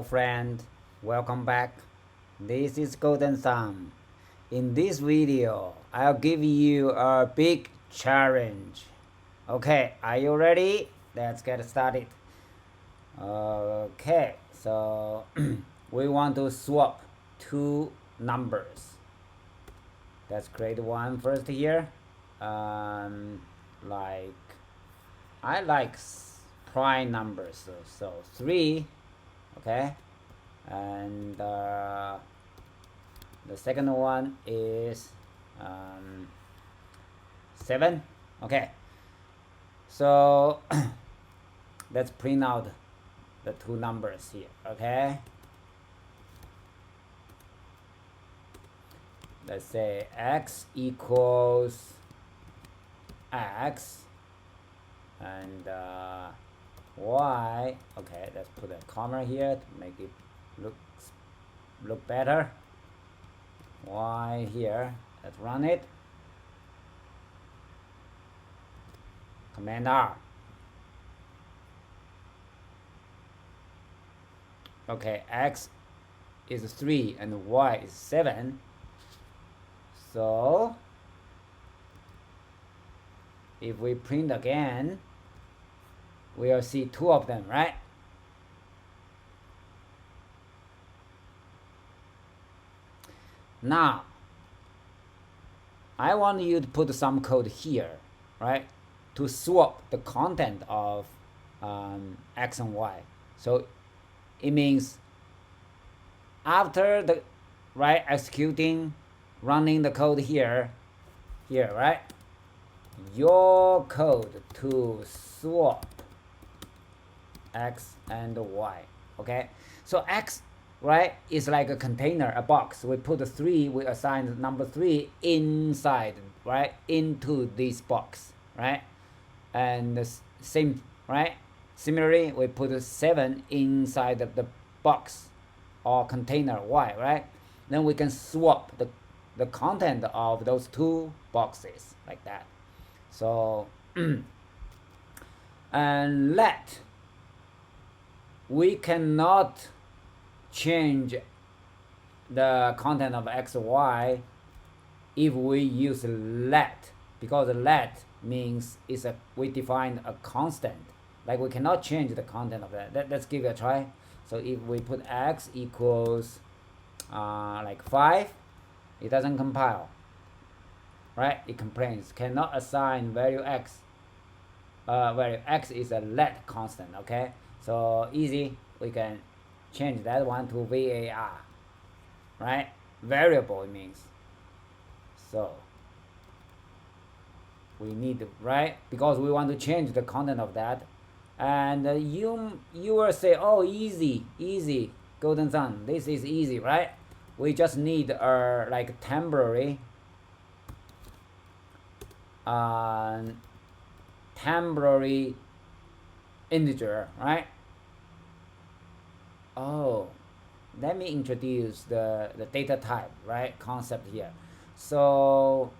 Friend, welcome back. This is Golden Thumb. In this video, I'll give you a big challenge. Okay, are you ready? Let's get started. Okay, so we want to swap two numbers. Let's create one first here. Like I like prime numbers, so 3. Okay, and the second one is 7. Okay, so let's print out the two numbers here. Okay, let's say x equals x and y. Okay, let's put a comma here to make it look better. Y here. Let's run it. Command R. Okay, x is 3 and y is 7. So if we print again, we'll see two of them, right? Now, I want you to put some code here, right? To swap the content of x and y. So it means after the executing, running the code here, right? Your code to swap x and y. Okay, so x, right, is like a container, a box. We put 3, we assign number 3 inside, right, into this box, right? And the same, right, similarly we put 7 inside of the box or container y, right? Then we can swap the content of those two boxes like that. So and let, we cannot change the content of x, y if we use let, because let means we define a constant. Like we cannot change the content of that. Let's give it a try. So if we put x equals like 5, it doesn't compile, right? It complains cannot assign value x. Value x is a let constant. Okay, so easy, we can change that one to var, right? Variable it means. So we need, right, because we want to change the content of that. And you will say, oh, easy Golden Sun, this is easy, right? We just need a like temporary integer, right? Oh, let me introduce the data type, right, concept here. So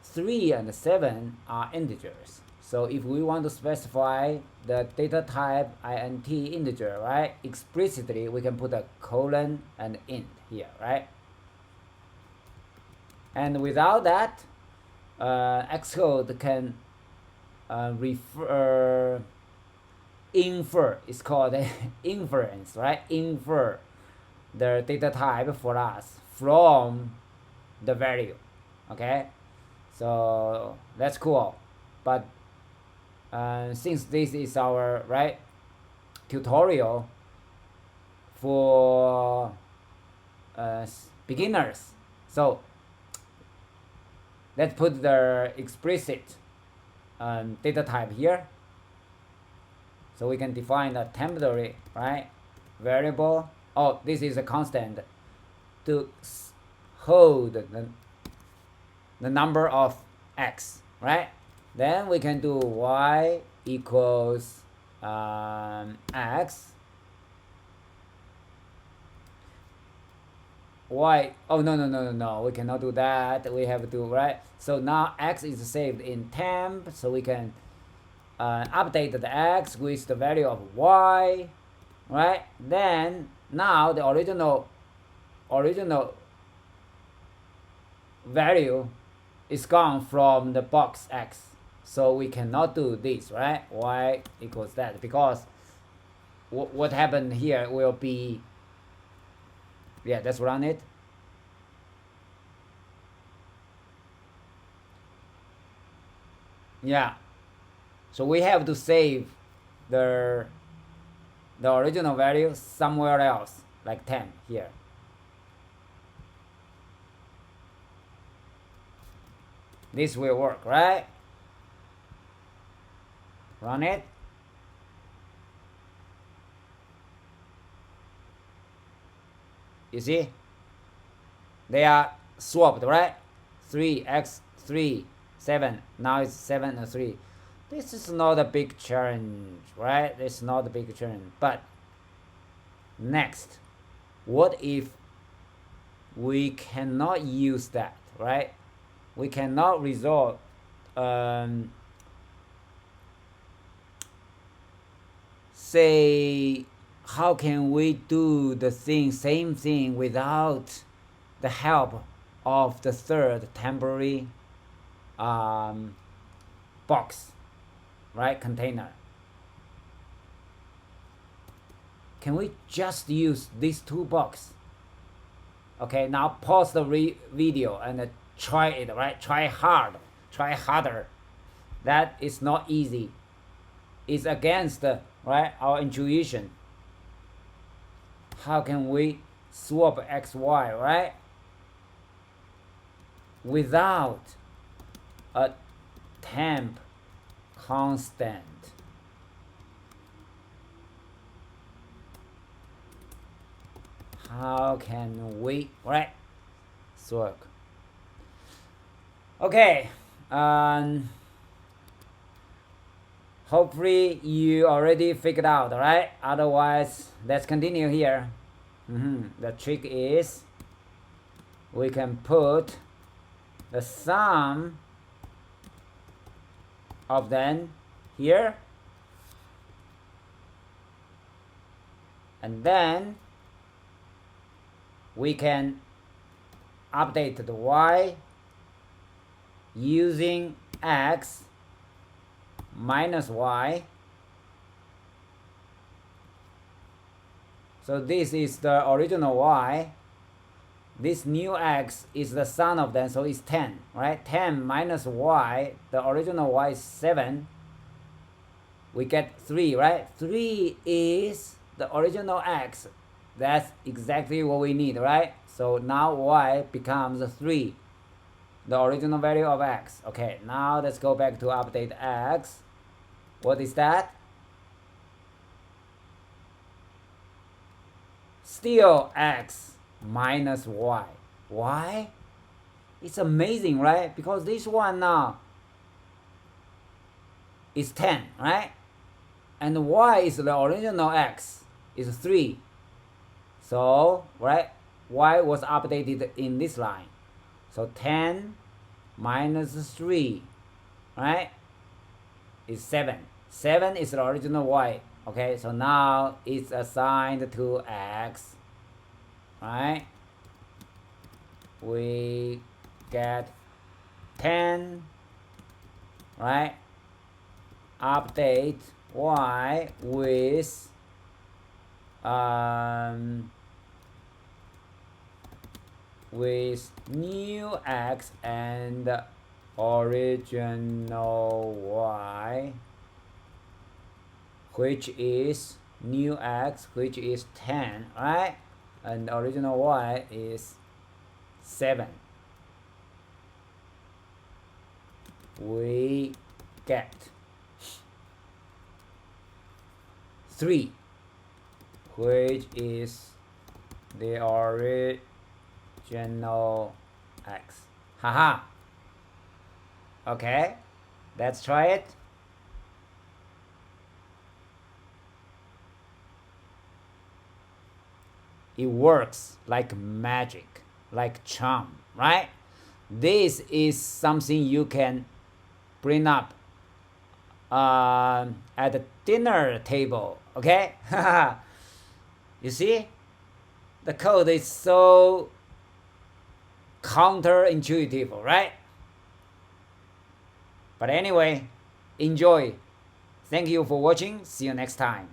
3 and 7 are integers. So if we want to specify the data type int integer, right, explicitly we can put a colon and int here, right? And without that, Xcode can infer, it's called inference, right? Infer the data type for us from the value. Okay, so that's cool. But since this is our tutorial for beginners, so let's put the explicit data type here. So we can define a temporary, right, variable. Oh, this is a constant to hold the number of x, right? Then we can do y equals x. Y, oh no, we cannot do that. We have to, right? So now x is saved in temp, so we can update the x with the value of y, right? Then now the original value is gone from the box x, so we cannot do this, right? Y equals that, because what happened here will be, yeah, let's run it. Yeah, so we have to save the original value somewhere else, like 10 here. This will work, right? Run it. You see? They are swapped, right? 3x 3 7. Now it's 7 and 3. This is not a big challenge, right? It's not a big challenge. But next, what if we cannot use that, right? We cannot resolve say, how can we do the same thing without the help of the third temporary box, right? Container. Can we just use these two boxes? Okay, now pause the video and try it, right? Try harder. That is not easy. It's against, right, our intuition. How can we swap x, y, right? Without a temp constant. How can we, right? Swap. Okay. Hopefully you already figured out, right? Otherwise, let's continue here. The trick is we can put the sum of them here, and then we can update the y using x minus y. So this is the original y. This new x is the sum of them, so it's 10, right? 10 minus y, the original y is 7. We get 3, right? 3 is the original x. That's exactly what we need, right? So now y becomes 3, the original value of x. Okay, now let's go back to update x. What is that? Still x minus y. Why? It's amazing, right? Because this one now is 10, right? And y is the original x, is 3. So, right, y was updated in this line. So 10 minus 3, right, is 7. 7 is the original y. Okay, so now it's assigned to x, right? We get 10, right? Update y with new x and original y, which is new x, which is 10, right? And original y is 7. We get 3, which is the original x. Haha. Okay, let's try it. It works like magic, like charm, right? This is something you can bring up at the dinner table. Okay, you see, the code is so counterintuitive, right? But anyway, enjoy. Thank you for watching. See you next time.